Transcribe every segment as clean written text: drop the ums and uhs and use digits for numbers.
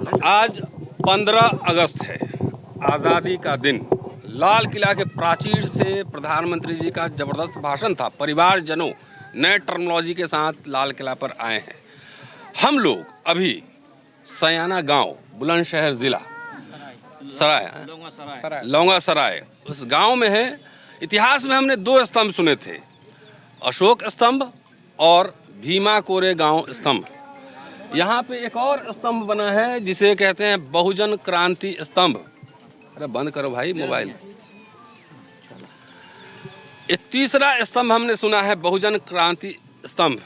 आज 15 अगस्त है, आज़ादी का दिन। लाल किला के प्राचीर से प्रधानमंत्री जी का ज़बरदस्त भाषण था। परिवारजनों नए टर्मिनोलॉजी के साथ लाल किला पर आए हैं। हम लोग अभी सयाना गांव, बुलंदशहर ज़िला लौंगा सराय उस गांव में है। इतिहास में हमने 2 स्तंभ सुने थे, अशोक स्तंभ और भीमा कोरे गांव स्तंभ। यहाँ पे एक और स्तंभ बना है जिसे कहते हैं बहुजन क्रांति स्तंभ। अरे बंद करो भाई मोबाइल। एक तीसरा स्तंभ हमने सुना है बहुजन क्रांति स्तंभ।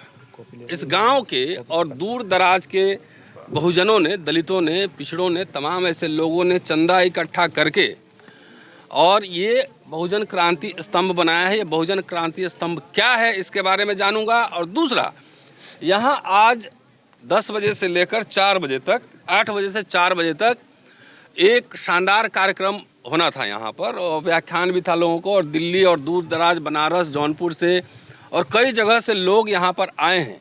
इस गांव के और दूर दराज के बहुजनों ने, दलितों ने, पिछड़ों ने, तमाम ऐसे लोगों ने चंदा इकट्ठा करके और ये बहुजन क्रांति स्तंभ बनाया है। ये बहुजन क्रांति स्तंभ क्या है इसके बारे में जानूंगा। और दूसरा, यहाँ आज 10 बजे से लेकर 4 बजे तक, 8 बजे से 4 बजे तक एक शानदार कार्यक्रम होना था यहाँ पर, और व्याख्यान भी था लोगों को। और दिल्ली और दूर दराज, बनारस, जौनपुर से और कई जगह से लोग यहाँ पर आए हैं।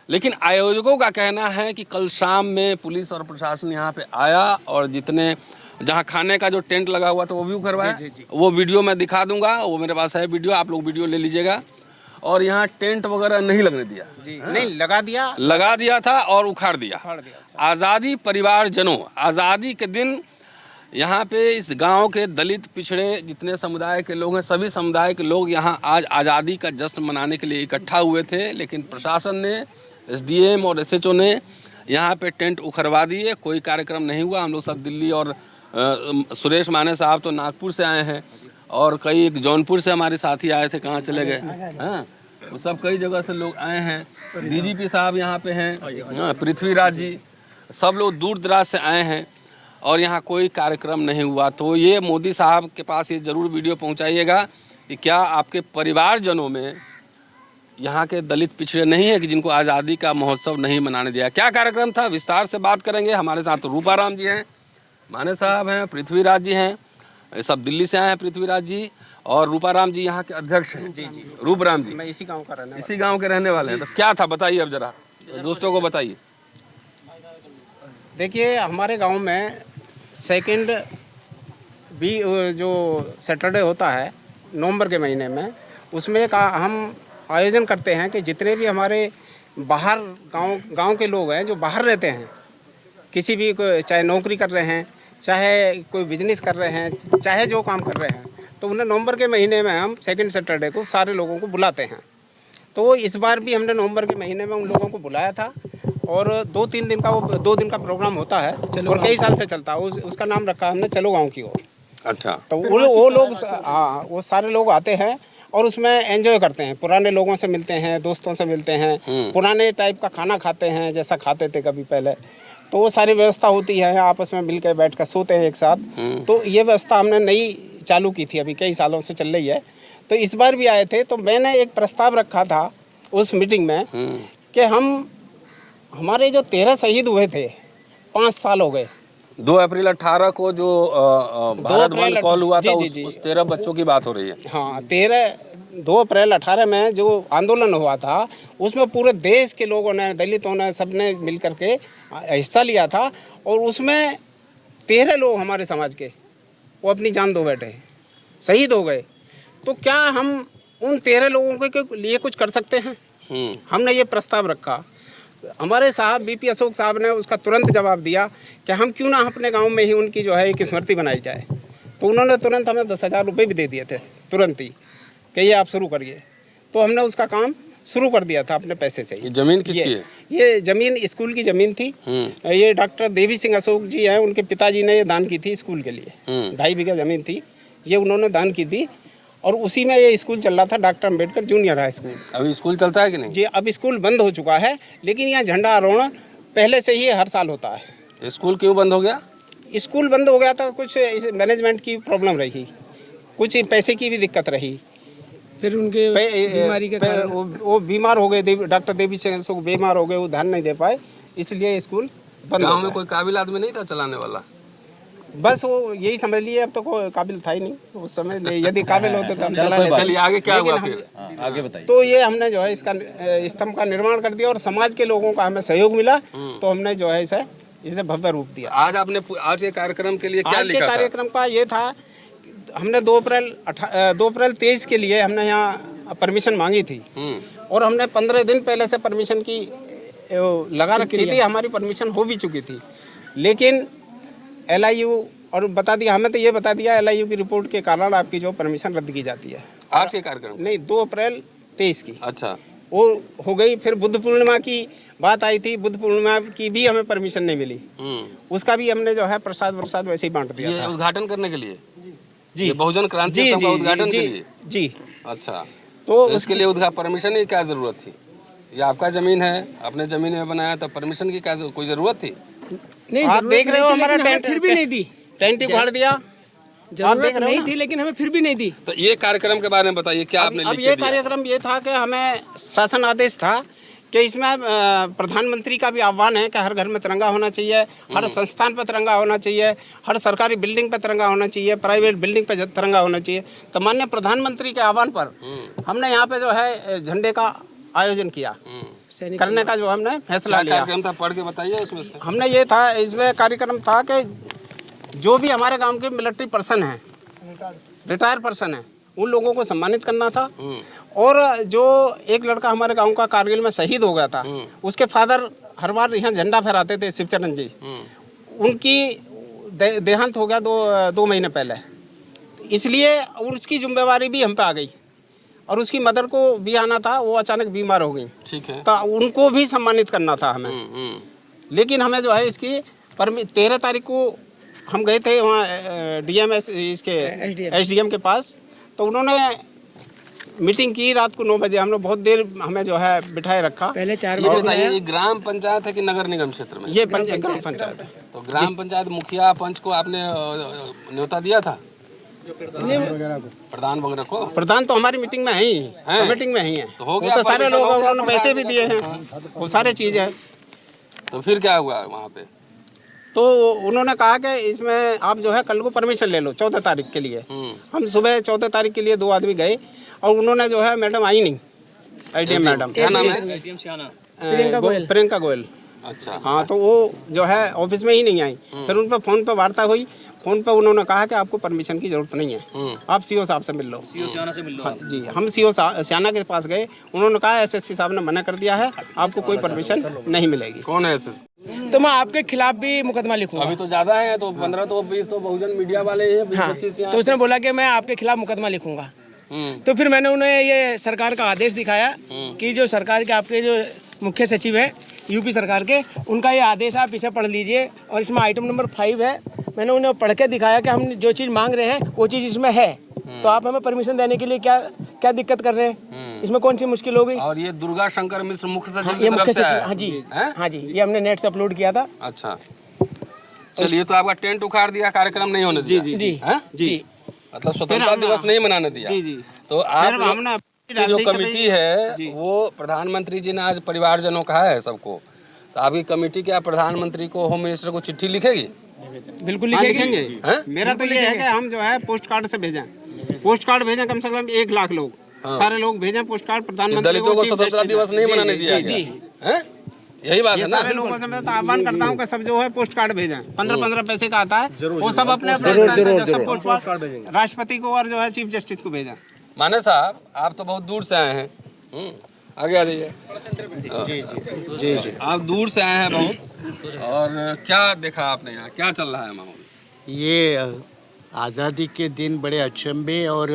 लेकिन आयोजकों का कहना है कि कल शाम में पुलिस और प्रशासन यहाँ पे आया और जितने जहाँ खाने का जो टेंट लगा हुआ था वो भी उखड़वाया। वो वीडियो मैं दिखा दूंगा, वो मेरे पास है वीडियो, आप लोग वीडियो ले लीजिएगा। और यहाँ टेंट वगैरह नहीं लगने दिया जी, नहीं लगा दिया था और उखाड़ दिया। आज़ादी परिवारजनों, आज़ादी के दिन यहाँ पे इस गांव के दलित, पिछड़े जितने समुदाय के लोग हैं, सभी समुदाय के लोग यहाँ आज आज़ादी का जश्न मनाने के लिए इकट्ठा हुए थे। लेकिन प्रशासन ने, एसडीएम और एसएचओ ने यहाँ पे टेंट उखड़वा दिए। कोई कार्यक्रम नहीं हुआ। हम लोग सब दिल्ली और सुरेश माने साहब तो नागपुर से आए हैं और कई जौनपुर से हमारे साथी आए थे, कहाँ चले गए, हाँ, वो सब कई जगह से लोग आए हैं। डीजीपी साहब यहाँ पे हैं, पृथ्वीराज जी, सब लोग दूर दराज से आए हैं और यहाँ कोई कार्यक्रम नहीं हुआ। तो ये मोदी साहब के पास ये ज़रूर वीडियो पहुँचाइएगा कि क्या आपके परिवारजनों में यहाँ के दलित पिछड़े नहीं है कि जिनको आज़ादी का महोत्सव नहीं मनाने दिया। क्या कार्यक्रम था, विस्तार से बात करेंगे। हमारे साथ रूपाराम जी हैं, माने साहब हैं, पृथ्वीराज जी हैं, ये सब दिल्ली से आए हैं। पृथ्वीराज जी और रूपाराम जी यहाँ के अध्यक्ष हैं। जी जी, रूपराम जी मैं इसी गांव के रहने वाले हैं। तो क्या था बताइए, अब जरा दोस्तों को बताइए। देखिए, हमारे गांव में सेकंड भी जो सैटरडे होता है नवंबर के महीने में, उसमें एक हम आयोजन करते हैं कि जितने भी हमारे बाहर गांव के लोग हैं जो बाहर रहते हैं, किसी भी, चाहे नौकरी कर रहे हैं, चाहे कोई बिजनेस कर रहे हैं, चाहे जो काम कर रहे हैं, तो उन्हें नवंबर के महीने में हम सेकंड सैटरडे को सारे लोगों को बुलाते हैं। तो इस बार भी हमने नवंबर के महीने में उन लोगों को बुलाया था और 2-3 दिन का, वो 2 दिन का प्रोग्राम होता है और कई साल से चलता है। उसका नाम रखा हमने चलो गाँव की ओर। अच्छा, तो वो लोग, हाँ, वो सारे लोग आते हैं और उसमें एंजॉय करते हैं, पुराने लोगों से मिलते हैं, दोस्तों से मिलते हैं, पुराने टाइप का खाना खाते हैं जैसा खाते थे कभी पहले। तो वो सारी व्यवस्था होती है, आपस में मिलकर बैठ कर सोते हैं एक साथ। तो ये व्यवस्था हमने नई चालू की थी, अभी कई सालों से चल रही है। तो इस बार भी आए थे, तो मैंने एक प्रस्ताव रखा था उस मीटिंग में कि हमारे जो 13 शहीद हुए थे, 5 साल हो गए। 2 अप्रैल 18 को जो भारत बंद कॉल हुआ था, उस 13 बच्चों की बात हो रही है। हाँ, 2 अप्रैल 18 में जो आंदोलन हुआ था, उसमें पूरे देश के लोगों ने, दलितों ने, सबने मिल कर के हिस्सा लिया था। और उसमें 13 लोग हमारे समाज के वो अपनी जान दो बैठे, शहीद हो गए। तो क्या हम उन 13 लोगों के लिए कुछ कर सकते हैं? हमने ये प्रस्ताव रखा। हमारे साहब बीपी अशोक साहब ने उसका तुरंत जवाब दिया कि हम क्यों ना अपने गांव में ही उनकी जो है एक स्मृति बनाई जाए। तो उन्होंने तुरंत हमें 10,000 रुपये भी दे दिए थे, तुरंत ही, कि ये आप शुरू करिए। तो हमने उसका काम शुरू कर दिया था अपने पैसे से। ये जमीन किसकी है? ये जमीन स्कूल की जमीन थी। ये डॉक्टर देवी सिंह अशोक जी हैं, उनके पिताजी ने ये दान की थी स्कूल के लिए। 2.5 बीघा जमीन थी, ये उन्होंने दान की थी। और उसी में ये स्कूल चल रहा था, doctor Ambedkar junior high school. अभी स्कूल चलता है कि नहीं? जी, अब स्कूल बंद हो चुका है, लेकिन यहाँ झंडा आरोहण पहले से ही हर साल होता है। स्कूल क्यों बंद हो गया? स्कूल बंद हो गया था, कुछ मैनेजमेंट की प्रॉब्लम रही, कुछ पैसे की भी दिक्कत रही। फिर उनके बीमारी के कारण वो बीमार हो गए, डॉक्टर देवी सिंह अशोक बीमार हो गए, वो ध्यान नहीं दे पाए, इसलिए स्कूल बंद। गाँव में कोई काबिल आदमी नहीं था चलाने वाला? बस वो यही समझ लिए, अब तो कोई काबिल था ही नहीं उस समय। यदि काबिल होते तो हम चला लेते। चलिए आगे क्या हुआ फिर? आगे बताइए। तो ये हमने जो है इसका स्तंभ का निर्माण कर दिया और समाज के लोगों का हमें सहयोग मिला, तो हमने जो है इसे इसे भव्य रूप दिया। आज आपने आज के कार्यक्रम के लिए क्या आज के लिखा था? कार्यक्रम का ये था, हमने 2 अप्रैल 23 के लिए हमने यहाँ परमिशन मांगी थी और हमने 15 दिन पहले से परमिशन की लगा रखी थी। हमारी परमिशन हो भी चुकी थी, लेकिन LIU और बता दिया, हमें तो ये बता दिया LIU की रिपोर्ट के कारण आपकी जो परमिशन रद्द की जाती है। आज के कार्यक्रम नहीं, 2 अप्रैल 23 की। अच्छा, वो हो गई। फिर बुद्ध पूर्णिमा की बात आई थी, बुद्ध पूर्णिमा की भी हमें परमिशन नहीं मिली। उसका भी हमने जो है प्रसाद वैसे ही बांट दिया ये था। उद्घाटन करने के लिए? जी, ये बहुजन क्रांति सभा उद्घाटन के लिए? जी। अच्छा, तो इसके लिए परमिशन की क्या जरूरत थी? ये आपका जमीन है, अपने जमीन में बनाया, तो परमिशन की क्या कोई जरूरत थी? नहीं, आप देख रहे हो हमारा टेंट फिर भी नहीं दी, टेंट उखाड़ दिया। जरूरत नहीं थी, लेकिन हमें फिर भी नहीं दी। तो ये कार्यक्रम के बारे में बताइए, क्या आपने अब लिख के ये दिया? कार्यक्रम ये था कि हमें शासन आदेश था कि इसमें प्रधानमंत्री का भी आह्वान है कि हर घर में तिरंगा होना चाहिए, हर संस्थान पर तिरंगा होना चाहिए, हर सरकारी बिल्डिंग पर तिरंगा होना चाहिए, प्राइवेट बिल्डिंग पर तिरंगा होना चाहिए। तो माननीय प्रधानमंत्री के आह्वान पर हमने यहाँ पे जो है झंडे का आयोजन किया, करने का जो हमने फैसला लिया। कार्यक्रम था, पढ़ के बताइए उसमें से। हमने ये था, इसमें कार्यक्रम था कि जो भी हमारे गांव के मिलिट्री पर्सन हैं, रिटायर पर्सन हैं, उन लोगों को सम्मानित करना था। और जो एक लड़का हमारे गांव का कारगिल में शहीद हो गया था, उसके फादर हर बार यहाँ झंडा फहराते थे, शिवचरण जी, उनकी देहांत हो गया 2 महीने पहले, इसलिए उसकी जिम्मेवारी भी हम पे आ गई। और उसकी मदर को भी आना था, वो अचानक बीमार हो गई। ठीक है, तो उनको भी सम्मानित करना था हमें। लेकिन हमें जो है इसकी 13 तारीख को हम गए थे वहाँ DMS इसके SDM के पास, तो उन्होंने मीटिंग की रात को 9 बजे। हम लोग बहुत देर हमें जो है बिठाए रखा। पहले 4 ये बजे बताइए, ये ग्राम पंचायत है कि नगर निगम क्षेत्र में? ये ग्राम पंचायत है। तो ग्राम पंचायत मुखिया पंच को आपने न्योता दिया था? प्रधान वगैरह को? प्रधान तो हमारी मीटिंग में है ही, मीटिंग में ही है। तो हो गया, तो सारे लोग उन्होंने पैसे भी दिए हैं, वो सारे चीज़ है। तो फिर क्या हुआ वहाँ पे? तो उन्होंने कहा कि इसमें आप जो है कल को परमिशन ले लो 14 तारीख के लिए। हम सुबह 14 तारीख के लिए 2 आदमी गए और उन्होंने जो है, मैडम आई नहीं, IDM मैडम, क्या नाम है? प्रियंका गोयल। अच्छा, हाँ, तो वो जो है ऑफिस में ही नहीं आई। फिर उन पर फ़ोन पर वार्ता हुई, फ़ोन पर उन्होंने कहा कि आपको परमिशन की ज़रूरत नहीं है, आप CO साहब से मिल लो। CO सियाना से मिल लो। हाँ जी, हम CO सियाना के पास गए, उन्होंने कहा SSP साहब ने मना कर दिया है, आपको कोई परमिशन नहीं मिलेगी। कौन है SSP? तो मैं आपके खिलाफ भी मुकदमा लिखूंगा। अभी तो ज्यादा है, तो 15 तो 20 तो बहुजन मीडिया वाले हैं, 20-25 तो उसने बोला कि मैं आपके खिलाफ मुकदमा लिखूंगा। तो फिर मैंने उन्हें ये सरकार का आदेश दिखाया कि जो सरकार के आपके जो मुख्य सचिव है UP सरकार के, उनका ये आदेश आप पीछे पढ़ लीजिए, और इसमें आइटम नंबर 5 है। मैंने उन्हें पढ़ के दिखाया कि हम जो चीज़ मांग रहे हैं वो चीज़ इसमें है, तो आप हमें परमिशन देने के लिए क्या दिक्कत कर रहे हैं, इसमें कौन सी मुश्किल हो गई। और ये दुर्गा शंकर मिश्र मुख्य सचिव ये की मुख्य तरफ से सचिव, आया? हाँ जी, ये हमने नेट से अपलोड किया था। अच्छा, चलिए, तो आपका टेंट उखाड़ दिया, कार्यक्रम नहीं होने दिया? जी, मतलब स्वतंत्रता दिवस नहीं मनाने दिया? जी। तो आप की जो कमेटी है वो प्रधानमंत्री जी ने आज परिवारजनों कहा है सबको, तो आपकी कमेटी क्या प्रधानमंत्री को, होम मिनिस्टर को चिट्ठी लिखेगी? बिल्कुल लिखेंगे। मेरा तो ये है कि हम जो है पोस्ट कार्ड से भेजें, पोस्ट कार्ड भेजें, कम से कम 1 लाख लोग, सारे लोग भेजें पोस्ट कार्ड प्रधानमंत्री। दलितों को स्वतंत्रता दिवस नहीं मनाने दिया गया? यही बात है ना? सारे लोगों से मैं तो आह्वान करता हूँ कि सब जो है पोस्ट कार्ड भेजें। 15-15 पैसे का आता है, वो सब अपने राष्ट्रपति को और जो है चीफ जस्टिस को भेजें। माने साहब, आप तो बहुत दूर से आए हैं, आगे आ जाइए। जी, आप दूर से आए हैं बहुत, और क्या देखा आपने यहाँ, क्या चल रहा है माहौल? ये आज़ादी के दिन बड़े अचंभे और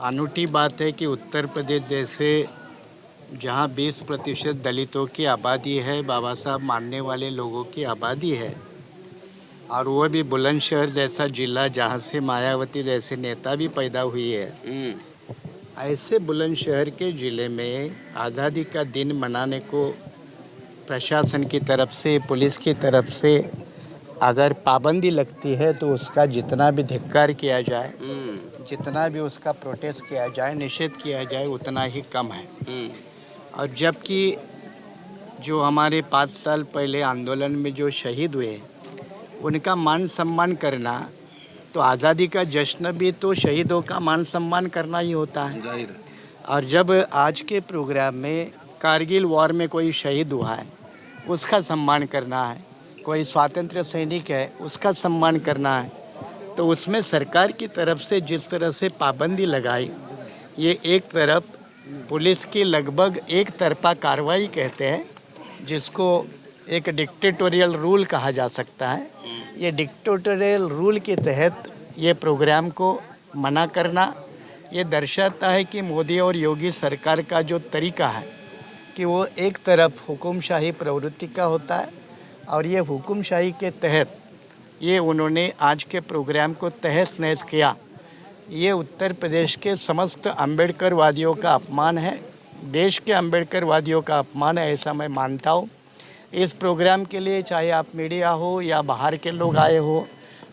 अनूठी बात है कि उत्तर प्रदेश जैसे जहाँ 20% दलितों की आबादी है, बाबा साहब मानने वाले लोगों की आबादी है, और वो भी बुलंदशहर जैसा जिला जहाँ से मायावती जैसे नेता भी पैदा हुई है, ऐसे बुलंदशहर के ज़िले में आज़ादी का दिन मनाने को प्रशासन की तरफ से, पुलिस की तरफ से अगर पाबंदी लगती है तो उसका जितना भी धिक्कार किया जाए, जितना भी उसका प्रोटेस्ट किया जाए, निषेध किया जाए, उतना ही कम है। और जबकि जो हमारे 5 साल पहले आंदोलन में जो शहीद हुए, उनका मान सम्मान करना, तो आज़ादी का जश्न भी तो शहीदों का मान सम्मान करना ही होता है। और जब आज के प्रोग्राम में कारगिल वॉर में कोई शहीद हुआ है, उसका सम्मान करना है, कोई स्वातंत्र्य सैनिक है उसका सम्मान करना है, तो उसमें सरकार की तरफ से जिस तरह से पाबंदी लगाई, ये एक तरफ पुलिस की लगभग एक तरफा कार्रवाई कहते हैं, जिसको एक डिक्टेटोरियल रूल कहा जा सकता है। ये डिक्टेटोरियल रूल के तहत ये प्रोग्राम को मना करना ये दर्शाता है कि मोदी और योगी सरकार का जो तरीका है कि वो एक तरफ हुकुमशाही प्रवृत्ति का होता है, और ये हुकुमशाही के तहत ये उन्होंने आज के प्रोग्राम को तहस नहस किया। ये उत्तर प्रदेश के समस्त अम्बेडकरवादियों का अपमान है, देश के अम्बेडकरवादियों का अपमान है, ऐसा मैं मानता हूँ। इस प्रोग्राम के लिए चाहे आप मीडिया हो या बाहर के लोग आए हो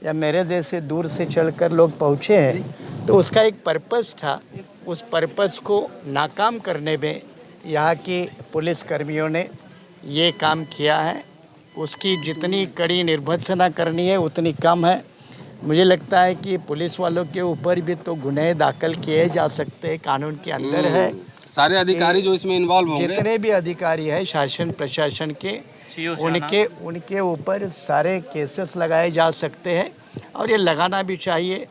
या मेरे देश से दूर से चलकर लोग पहुँचे हैं, तो उसका एक पर्पस था। उस पर्पस को नाकाम करने में यहाँ की पुलिस कर्मियों ने ये काम किया है। उसकी जितनी कड़ी निर्भत्सना करनी है उतनी कम है। मुझे लगता है कि पुलिस वालों के ऊपर भी तो गुनाह दाखिल किए जा सकते हैं, कानून के अंदर है। सारे अधिकारी जो इसमें इन्वॉल्व होंगे, जितने भी अधिकारी हैं शासन प्रशासन के, उनके ऊपर सारे केसेस लगाए जा सकते हैं, और ये लगाना भी चाहिए।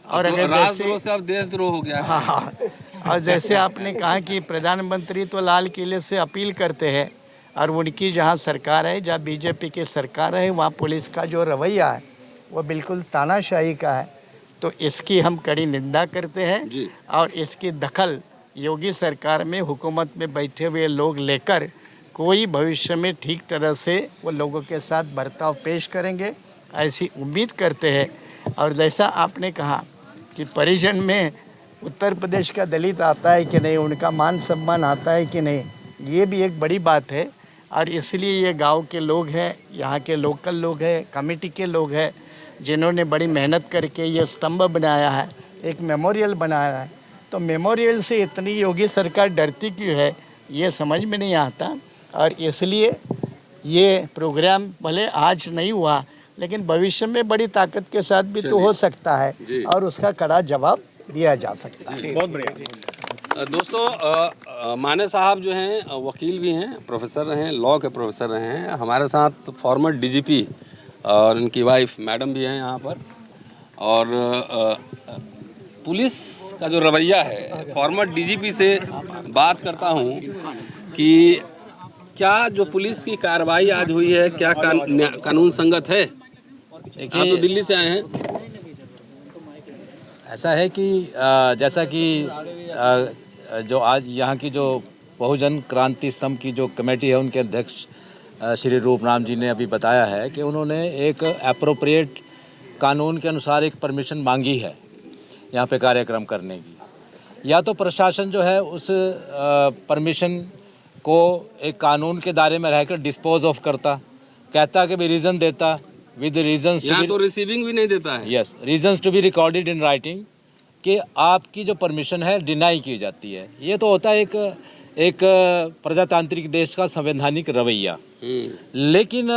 और अगर राजद्रोह से अब देशद्रोह हो गया है। हाँ, और जैसे आपने कहा कि प्रधानमंत्री तो लाल किले से अपील करते हैं, और उनकी जहाँ सरकार है, जहाँ बीजेपी की सरकार है, वहाँ पुलिस का जो रवैया है वो बिल्कुल तानाशाही का है। तो इसकी हम कड़ी निंदा करते हैं, और इसकी दखल योगी सरकार में हुकूमत में बैठे हुए लोग लेकर कोई भविष्य में ठीक तरह से वो लोगों के साथ बर्ताव पेश करेंगे, ऐसी उम्मीद करते हैं। और जैसा आपने कहा कि परिजन में उत्तर प्रदेश का दलित आता है कि नहीं, उनका मान सम्मान आता है कि नहीं, ये भी एक बड़ी बात है। और इसलिए ये गांव के लोग हैं, यहाँ के लोकल लोग हैं, कमेटी के लोग हैं, जिन्होंने बड़ी मेहनत करके ये स्तंभ बनाया है, एक मेमोरियल बनाया है। तो मेमोरियल से इतनी योगी सरकार डरती क्यों है, ये समझ में नहीं आता। और इसलिए ये प्रोग्राम भले आज नहीं हुआ, लेकिन भविष्य में बड़ी ताकत के साथ भी तो हो सकता है, और उसका कड़ा जवाब दिया जा सकता है। बहुत बढ़िया। दोस्तों, माने साहब जो हैं वकील भी हैं, प्रोफेसर रहे हैं, लॉ के प्रोफेसर रहे हैं। हमारे साथ फॉर्मर डीजीपी और उनकी वाइफ मैडम भी हैं यहाँ पर। और पुलिस का जो रवैया है, फॉर्मर डीजीपी से बात करता हूँ कि क्या जो पुलिस की कार्रवाई आज हुई है, क्या कानून संगत है? आप तो दिल्ली से आए हैं। ऐसा है कि जैसा कि जो आज यहाँ की जो बहुजन क्रांति स्तंभ की जो कमेटी है, उनके अध्यक्ष श्री रूपराम जी ने अभी बताया है कि उन्होंने एक एप्रोप्रिएट कानून के अनुसार एक परमिशन मांगी है यहाँ पे कार्यक्रम करने की। या तो प्रशासन जो है उस परमिशन को एक कानून के दायरे में रहकर डिस्पोज ऑफ करता, कहता कि भी रीज़न देता विद रीजंस, यहाँ तो रिसीविंग भी नहीं देता है। Yes, reasons to be recorded in writing कि आपकी जो परमिशन है डिनाई की जाती है। ये तो होता है एक प्रजातांत्रिक देश का संवैधानिक रवैया। लेकिन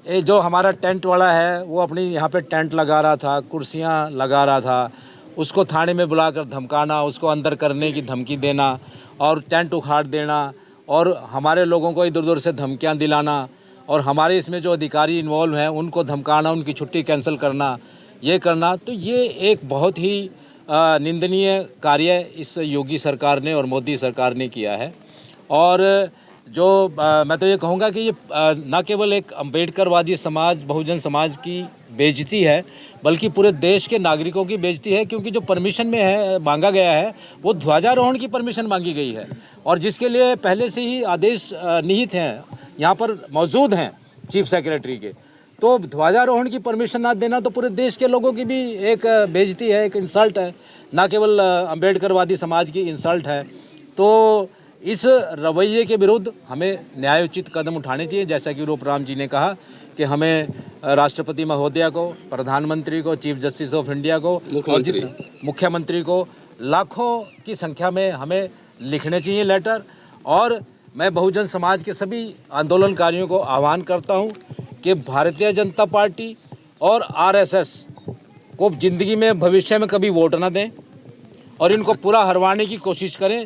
ये जो हमारा टेंट वाला है वो अपनी यहाँ पे टेंट लगा रहा था, कुर्सियाँ लगा रहा था, उसको थाने में बुलाकर धमकाना, उसको अंदर करने की धमकी देना और टेंट उखाड़ देना, और हमारे लोगों को इधर उधर से धमकियाँ दिलाना, और हमारे इसमें जो अधिकारी इन्वॉल्व हैं उनको धमकाना, उनकी छुट्टी कैंसिल करना, ये करना। तो ये एक बहुत ही निंदनीय कार्य इस योगी सरकार ने और मोदी सरकार ने किया है। और जो मैं तो ये कहूँगा कि ये न केवल एक अम्बेडकरवादी समाज, बहुजन समाज की बेइज्जती है, बल्कि पूरे देश के नागरिकों की बेइज्जती है। क्योंकि जो परमिशन में है मांगा गया है वो ध्वजारोहण की परमिशन मांगी गई है, और जिसके लिए पहले से ही आदेश निहित हैं, यहाँ पर मौजूद हैं चीफ सेक्रेटरी के। तो ध्वजारोहण की परमिशन ना देना तो पूरे देश के लोगों की भी एक बेइज्जती है, एक इंसल्ट है, ना केवल अम्बेडकरवादी समाज की इंसल्ट है। तो इस रवैये के विरुद्ध हमें न्यायोचित कदम उठाने चाहिए। जैसा कि रूपराम जी ने कहा कि हमें राष्ट्रपति महोदया को, प्रधानमंत्री को, चीफ जस्टिस ऑफ इंडिया को, मुख्यमंत्री को लाखों की संख्या में हमें लिखने चाहिए लेटर। और मैं बहुजन समाज के सभी आंदोलनकारियों को आह्वान करता हूं कि भारतीय जनता पार्टी और आरएसएस को ज़िंदगी में भविष्य में कभी वोट ना दें, और इनको पूरा हरवाने की कोशिश करें,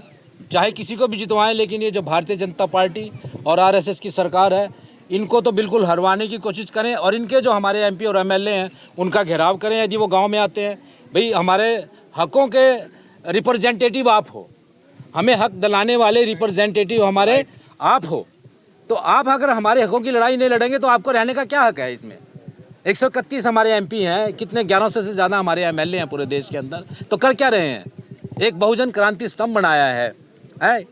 चाहे किसी को भी जितवाएं। लेकिन ये जो भारतीय जनता पार्टी और आरएसएस की सरकार है, इनको तो बिल्कुल हरवाने की कोशिश करें और इनके जो हमारे एमपी और एमएलए हैं उनका घेराव करें यदि वो गांव में आते हैं। भाई हमारे हकों के रिप्रेजेंटेटिव आप हो, हमें हक दिलाने वाले रिप्रेजेंटेटिव हमारे आप हो, तो आप अगर हमारे हकों की लड़ाई नहीं लड़ेंगे तो आपको रहने का क्या हक है इसमें। 131 हमारे एमपी हैं, कितने 1100 से ज़्यादा हमारे एमएलए हैं पूरे देश के अंदर, तो कर क्या रहे हैं। एक बहुजन क्रांति स्तंभ बनाया है।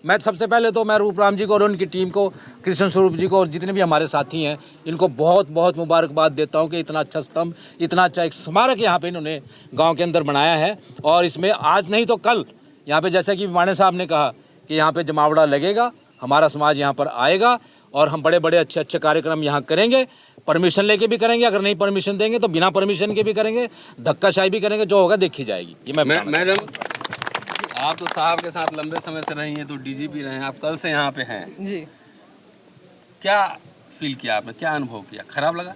मैं सबसे पहले तो मैं रूपराम जी को और उनकी टीम को, कृष्ण स्वरूप जी को और जितने भी हमारे साथी हैं, इनको बहुत बहुत मुबारकबाद देता हूं कि इतना अच्छा स्तंभ, इतना अच्छा एक स्मारक यहाँ पे इन्होंने गांव के अंदर बनाया है। और इसमें आज नहीं तो कल यहाँ पे, जैसा कि माने साहब ने कहा कि यहाँ पे जमावड़ा लगेगा, हमारा समाज यहाँ पर आएगा और हम बड़े बड़े अच्छे अच्छे कार्यक्रम यहाँ करेंगे। परमिशन लेके भी करेंगे, अगर नहीं परमिशन देंगे तो बिना परमिशन के भी करेंगे, धक्काशाही भी करेंगे, जो होगा देखी जाएगी। ये मैडम, आप तो साहब के साथ लंबे समय से रही हैं, तो डीजीपी रहे हैं, आप कल से यहाँ पे हैं जी। क्या फील किया आपने, क्या अनुभव किया, खराब लगा?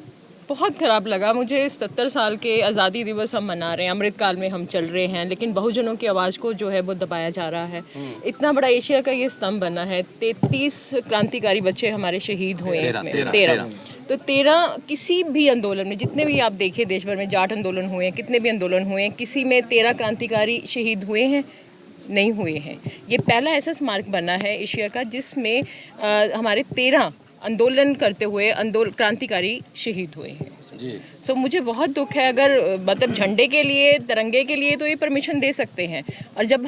बहुत ख़राब लगा मुझे। 70 साल के आज़ादी दिवस हम मना रहे हैं, अमृतकाल में हम चल रहे हैं, लेकिन बहुजनों की आवाज़ को जो है वो दबाया जा रहा है। इतना बड़ा एशिया का ये स्तंभ बना है, 33 क्रांतिकारी बच्चे हमारे शहीद हुए हैं इसमें, 13। तो 13 किसी भी आंदोलन में, जितने भी आप देखें देश भर में, जाट आंदोलन हुए हैं, कितने भी आंदोलन हुए हैं, किसी में 13 क्रांतिकारी शहीद हुए हैं? नहीं हुए हैं। ये पहला ऐसा स्मारक बना है एशिया का जिसमें हमारे 13 आंदोलन करते हुए क्रांतिकारी शहीद हुए हैं जी। सो मुझे बहुत दुख है। अगर मतलब झंडे के लिए, तिरंगे के लिए तो ये परमिशन दे सकते हैं, और जब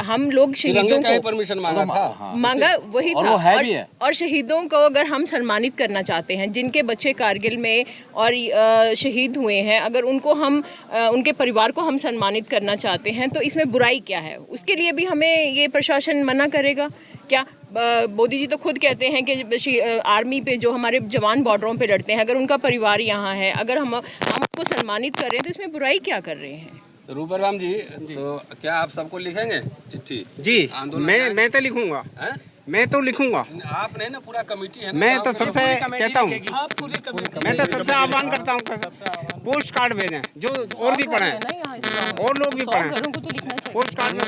हम लोग शहीदों को परमिशन मांगा था, मांगा वही और था, वो है भी है। और शहीदों को अगर हम सम्मानित करना चाहते हैं, जिनके बच्चे कारगिल में और शहीद हुए हैं, अगर उनको हम उनके परिवार को हम सम्मानित करना चाहते हैं, तो इसमें बुराई क्या है? उसके लिए भी हमें ये प्रशासन मना करेगा क्या? मोदी जी तो खुद कहते हैं कि आर्मी पे जो हमारे जवान बॉर्डरों पे लड़ते हैं, अगर उनका परिवार यहाँ है, अगर हम उनको सम्मानित कर रहे हैं, तो इसमें बुराई क्या कर रहे हैं? रूपराम जी, तो क्या आप सबको लिखेंगे चिट्ठी? जी, आंदोलन मैं तो लिखूंगा, मैं तो लिखूंगा। आप नहीं ना, पूरा कमिटी है ना, मैं तो सबसे कहता हूँ, मैं तो सबसे आह्वान करता हूँ, पोस्ट कार्ड भेजें, जो और भी पढ़े, और लोग भी पढ़े, घरों को तो लिखना चाहिए। पोस्ट कार्ड में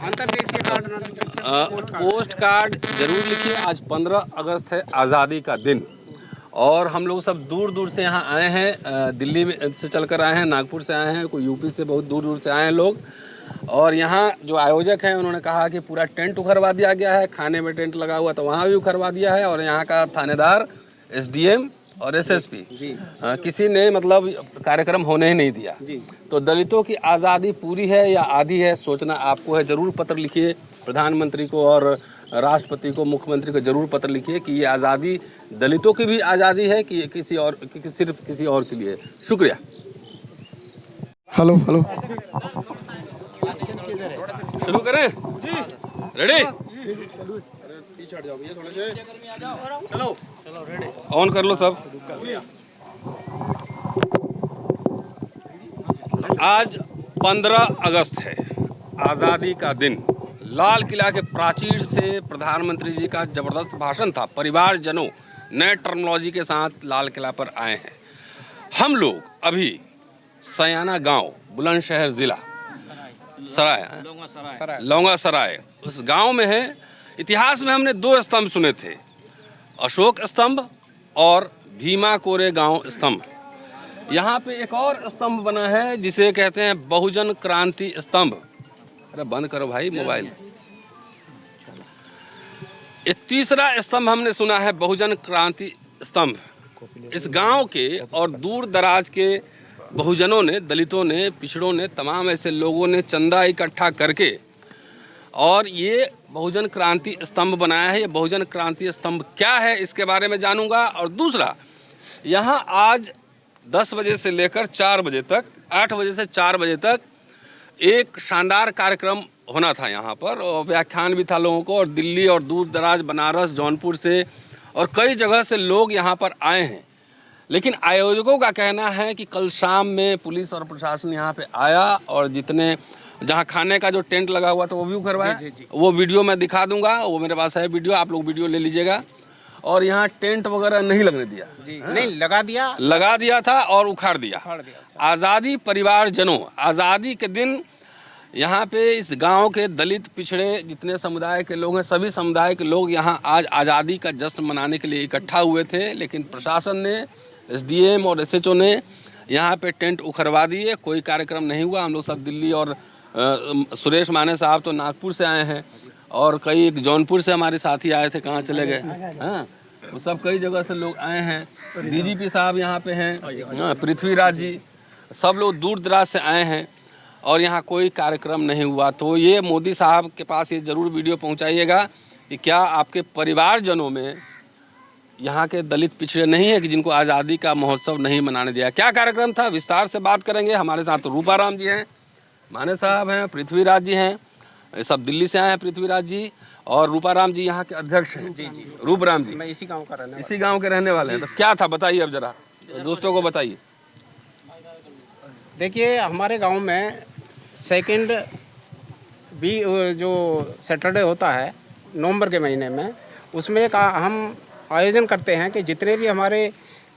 अंतर्देशीय कार्ड, पोस्ट कार्ड जरूर लिखिए। आज 15 अगस्त है, आज़ादी का दिन, और हम लोग सब दूर दूर से यहाँ आए हैं, दिल्ली में से चलकर आए हैं, नागपुर से आए हैं, कोई यूपी से, बहुत दूर दूर से आए हैं लोग। और यहाँ जो आयोजक हैं उन्होंने कहा कि पूरा टेंट उखड़वा दिया गया है, खाने में टेंट लगा हुआ तो वहाँ भी उखड़वा दिया है, और यहाँ का थानेदार, एसडीएम और एसएसपी किसी ने मतलब कार्यक्रम होने ही नहीं दिया। तो दलितों की आज़ादी पूरी है या आधी है, सोचना आपको है। ज़रूर पत्र लिखिए प्रधानमंत्री को और राष्ट्रपति को, मुख्यमंत्री को ज़रूर पत्र लिखिए कि ये आज़ादी दलितों की भी आज़ादी है कि किसी और, कि सिर्फ किसी और के लिए। शुक्रिया। हेलो हेलो, शुरू करें? रेडी? ऑन कर लो सब। आज 15 अगस्त है, आज़ादी का दिन। लाल किला के प्राचीर से प्रधानमंत्री जी का जबरदस्त भाषण था। परिवारजनों नए टर्मिनोलॉजी के साथ लाल किला पर आए हैं। हम लोग अभी सयाना गांव, बुलंदशहर जिला, लौंगा सराय, उस गांव में है। इतिहास में हमने 2 स्तंभ सुने थे, अशोक स्तंभ और भीमा कोरे गांव स्तंभ। यहाँ पे एक और स्तंभ बना है जिसे कहते हैं बहुजन क्रांति स्तंभ। अरे बंद करो भाई मोबाइल। ये तीसरा स्तंभ हमने सुना है बहुजन क्रांति स्तंभ। इस गांव के और दूर दराज के बहुजनों ने, दलितों ने, पिछड़ों ने, तमाम ऐसे लोगों ने चंदा इकट्ठा करके और ये बहुजन क्रांति स्तंभ बनाया है। ये बहुजन क्रांति स्तंभ क्या है इसके बारे में जानूंगा। और दूसरा, यहाँ आज 10 बजे से लेकर 4 बजे तक, 8 बजे से 4 बजे तक एक शानदार कार्यक्रम होना था यहाँ पर, और व्याख्यान भी था लोगों को, और दिल्ली और दूर दराज, बनारस, जौनपुर से और कई जगह से लोग यहाँ पर आए हैं। लेकिन आयोजकों का कहना है कि कल शाम में पुलिस और प्रशासन यहाँ पे आया और जितने जहाँ खाने का जो टेंट लगा हुआ था वो भी उखड़वाया। वो वीडियो मैं दिखा दूंगा, वो मेरे पास है वीडियो, आप लोग वीडियो ले लीजिएगा। और यहाँ टेंट वगैरह नहीं लगने दिया जी, नहीं लगा दिया था और उखाड़ दिया। आज़ादी परिवारजनों, आज़ादी के दिन यहाँ पे इस गांव के दलित पिछड़े जितने समुदाय के लोग हैं, सभी समुदाय के लोग यहाँ आज आज़ादी का जश्न मनाने के लिए इकट्ठा हुए थे, लेकिन प्रशासन ने, एसडीएम और एसएचओ ने यहाँ पे टेंट उखड़वा दिए। कोई कार्यक्रम नहीं हुआ। हम लोग सब दिल्ली और सुरेश माने साहब तो नागपुर से आए हैं और कई जौनपुर से हमारे साथी आए थे, कहाँ चले गए, हाँ, वो सब कई जगह से लोग आए हैं। डीजीपी साहब यहाँ पे हैं, हाँ, पृथ्वीराज जी, सब लोग दूर दराज से आए हैं और यहाँ कोई कार्यक्रम नहीं हुआ। तो ये मोदी साहब के पास ये ज़रूर वीडियो पहुँचाइएगा कि क्या आपके परिवारजनों में यहाँ के दलित पिछड़े नहीं है कि जिनको आज़ादी का महोत्सव नहीं मनाने दिया। क्या कार्यक्रम था, विस्तार से बात करेंगे। हमारे साथ रूपाराम जी हैं, माने साहब हैं, पृथ्वीराज जी हैं, ये सब दिल्ली से आए हैं। पृथ्वीराज जी और रूपाराम जी यहाँ के अध्यक्ष हैं। जी जी, रूपराम जी मैं इसी गांव का रहने इसी गांव के रहने वाले हैं। तो क्या था बताइए, अब जरा दोस्तों को बताइए। देखिए, हमारे गांव में सेकंड भी जो सैटरडे होता है नवंबर के महीने में, उसमें एक हम आयोजन करते हैं कि जितने भी हमारे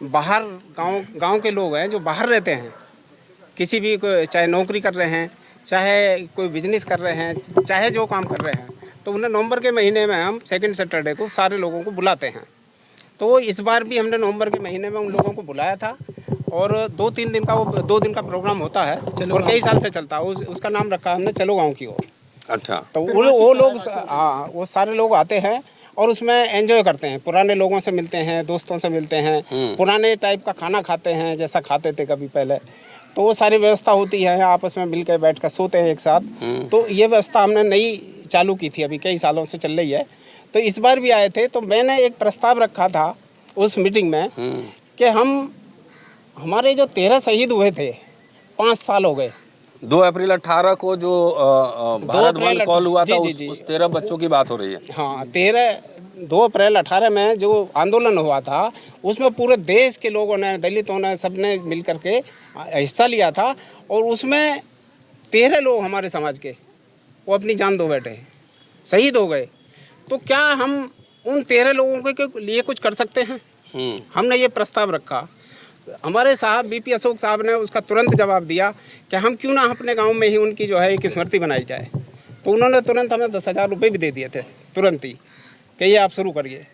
बाहर गांव के लोग हैं जो बाहर रहते हैं, किसी भी चाहे नौकरी कर रहे हैं, चाहे कोई बिजनेस कर रहे हैं, चाहे जो काम कर रहे हैं, तो उन्हें नवंबर के महीने में हम सेकंड सैटरडे को सारे लोगों को बुलाते हैं। तो इस बार भी हमने नवंबर के महीने में उन लोगों को बुलाया था और 2-3 दिन का वो 2 दिन का प्रोग्राम होता है और कई साल से चलता है। उसका नाम रखा हमने चलो गाँव की ओर। अच्छा, तो वो लोग, हाँ, वो सारे लोग आते हैं और उसमें एंजॉय करते हैं, पुराने लोगों से मिलते हैं, दोस्तों से मिलते हैं, पुराने टाइप का खाना खाते हैं जैसा खाते थे कभी पहले। तो वो सारी व्यवस्था होती है, आपस में मिल कर बैठ कर सोते हैं एक साथ। तो ये व्यवस्था हमने नई चालू की थी, अभी कई सालों से चल रही है। तो इस बार भी आए थे, तो मैंने एक प्रस्ताव रखा था उस मीटिंग में कि हमारे जो 13 शहीद हुए थे, 5 साल हो गए। 2 अप्रैल 18 को जो भारत बंद कॉल हुआ था, उस 13 बच्चों की बात हो रही है। हाँ, 2 अप्रैल 18 में जो आंदोलन हुआ था, उसमें पूरे देश के लोगों ने, दलितों ने, सबने मिल करके हिस्सा लिया था और उसमें 13 लोग हमारे समाज के वो अपनी जान दो बैठे, शहीद हो गए। तो क्या हम उन 13 लोगों के लिए कुछ कर सकते हैं? हमने ये प्रस्ताव रखा। हमारे साहब बीपी अशोक साहब ने उसका तुरंत जवाब दिया कि हम क्यों ना अपने गांव में ही उनकी जो है एक स्मृति बनाई जाए। तो उन्होंने तुरंत हमें 10,000 रुपये भी दे दिए थे, तुरंत ही, कि ये आप शुरू करिए।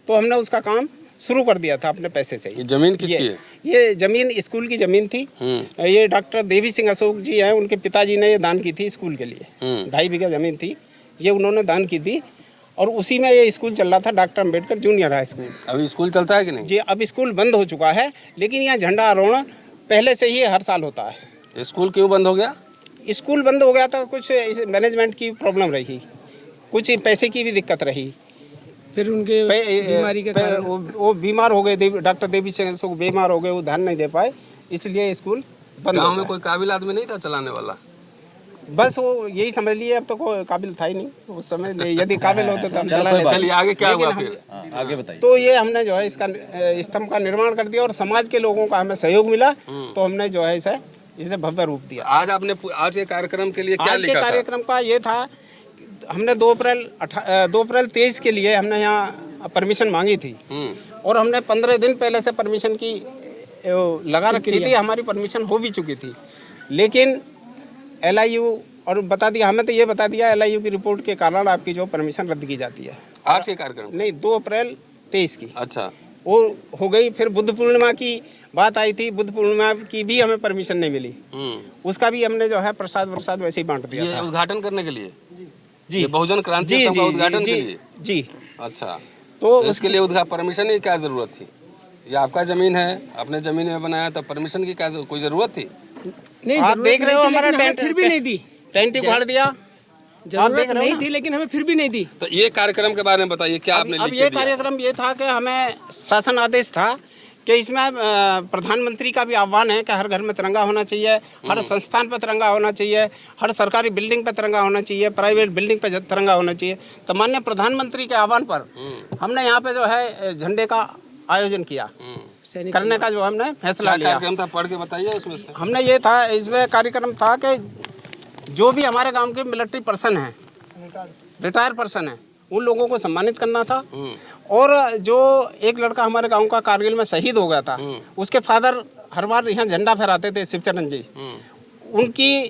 तो हमने उसका काम शुरू कर दिया था अपने पैसे से। ये जमीन किसकी है? ये जमीन स्कूल की जमीन थी। ये डॉक्टर देवी सिंह अशोक जी हैं, उनके पिताजी ने ये दान की थी स्कूल के लिए। 2.5 बीघा जमीन थी, ये उन्होंने दान की थी और उसी में ये स्कूल चल रहा था, doctor Ambedkar junior high school. अभी स्कूल चलता है कि नहीं? जी, अब स्कूल बंद हो चुका है, लेकिन यहाँ झंडा आरोहण पहले से ही हर साल होता है। स्कूल क्यों बंद हो गया? स्कूल बंद हो गया था, कुछ मैनेजमेंट की प्रॉब्लम रही, कुछ पैसे की भी दिक्कत रही, फिर उनके बीमारी के कारण वो बीमार हो गए। डॉक्टर देवी सिंह अशोक बीमार हो गए, वो ध्यान नहीं दे पाए, इसलिए स्कूल बंद। गाँव में कोई काबिल आदमी नहीं था चलाने वाला? बस वो यही समझ लिए, अब तो कोई काबिल था ही नहीं उस समय। यदि काबिल होते तो हम चला लेते। चलिए आगे क्या हुआ फिर? आगे बताइए। तो ये हमने जो है इसका स्तंभ का निर्माण कर दिया और समाज के लोगों का हमें सहयोग मिला, तो हमने जो है इसे भव्य रूप दिया। आज आपने आज के कार्यक्रम के लिए क्या आज के लिखा था? कार्यक्रम का ये था, हमने 2 अप्रैल 23 के लिए हमने यहाँ परमिशन मांगी थी और हमने 15 दिन पहले से परमिशन की लगा रखी थी। हमारी परमिशन हो भी चुकी थी, लेकिन LIU और बता दिया, हमें तो ये बता दिया LIU की रिपोर्ट के कारण आपकी जो परमिशन रद्द की जाती है। आज के कार्यक्रम नहीं, 2 अप्रैल 23 की। अच्छा, वो हो गई। फिर बुद्ध पूर्णिमा की बात आई थी, बुद्ध पूर्णिमा की भी हमें परमिशन नहीं मिली। उसका भी हमने जो है प्रसाद वैसे ही बांट दिया ये था। उद्घाटन करने के लिए? जी, ये बहुजन क्रांति जी, सभा जी, उद्घाटन जी, के लिए? जी। अच्छा, तो इसके लिए परमिशन की क्या जरूरत थी? ये आपका जमीन है, अपने जमीन में बनाया, तो परमिशन की क्या कोई जरूरत थी? नहीं, आप देख रहे हो हमारा टेंट फिर भी नहीं दी, टेंट उखाड़ दिया। जरूरत नहीं थी, लेकिन हमें फिर भी नहीं दी। तो ये कार्यक्रम के बारे में बताइए, क्या आपने अब लिख ये के दिया? कार्यक्रम ये था कि हमें शासन आदेश था कि इसमें प्रधानमंत्री का भी आह्वान है कि हर घर में तिरंगा होना चाहिए, हर संस्थान पर तिरंगा होना चाहिए, हर सरकारी बिल्डिंग पर तिरंगा होना चाहिए, प्राइवेट बिल्डिंग पर तिरंगा होना चाहिए। तो माननीय प्रधानमंत्री के आह्वान पर हमने यहाँ पे जो है झंडे का आयोजन किया, करने का जो हमने फैसला लिया। कार्यक्रम था, पढ़ के बताइए उसमें से। हमने ये था, इसमें कार्यक्रम था कि जो भी हमारे गांव के मिलिट्री पर्सन हैं, रिटायर पर्सन हैं, उन लोगों को सम्मानित करना था। और जो एक लड़का हमारे गांव का कारगिल में शहीद हो गया था, उसके फादर हर बार यहाँ झंडा फहराते थे, शिवचरण जी, उनकी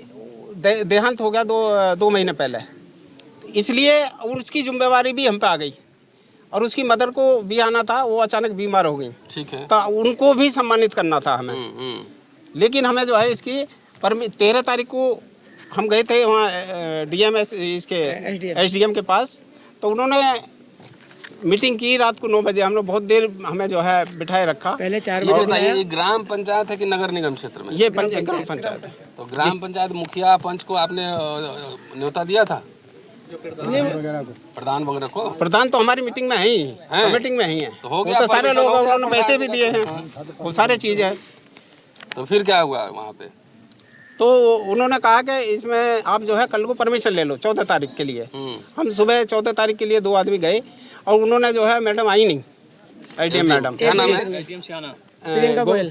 देहांत हो गया 2 महीने पहले, इसलिए उसकी जिम्मेवारी भी हम पे आ गई। और उसकी मदर को भी आना था, वो अचानक बीमार हो गई। ठीक है। तो उनको भी सम्मानित करना था हमें। लेकिन हमें जो है इसकी 13 तारीख को हम गए थे वहाँ DMS इसके SDM के पास, तो उन्होंने मीटिंग की रात को 9 बजे। हम लोग बहुत देर हमें जो है बिठाए रखा। पहले 4 ये बजे बताइए, ये ग्राम पंचायत है कि नगर निगम क्षेत्र में? ये ग्राम पंचायत है। तो ग्राम पंचायत मुखिया पंच को आपने न्योता दिया था? प्रधान वगैरह को? प्रधान तो हमारी मीटिंग में है ही, मीटिंग में ही है। तो हो गया, तो सारे लोग, उन्होंने पैसे भी दिए हैं, वो सारे चीज़ है। तो फिर क्या हुआ वहाँ पे? तो उन्होंने कहा कि इसमें आप जो है कल को परमिशन ले लो 14 तारीख के लिए। हम सुबह 14 तारीख के लिए 2 आदमी गए और उन्होंने जो है, मैडम आई नहीं, IDM मैडम। क्या नाम है?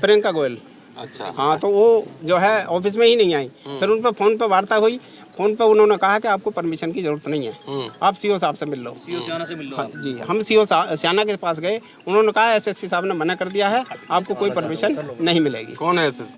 प्रियंका गोयल। अच्छा। हाँ, तो वो जो है ऑफिस में ही नहीं आई। फिर उन पर फ़ोन पर वार्ता हुई। फ़ोन पर उन्होंने कहा कि आपको परमिशन की ज़रूरत नहीं है, आप CO साहब से मिल लो। CO सियाना से मिल लो। हाँ जी, हम CO सियाना के पास गए। उन्होंने कहा SSP साहब ने मना कर दिया है, आपको कोई परमिशन नहीं मिलेगी। कौन है SSP?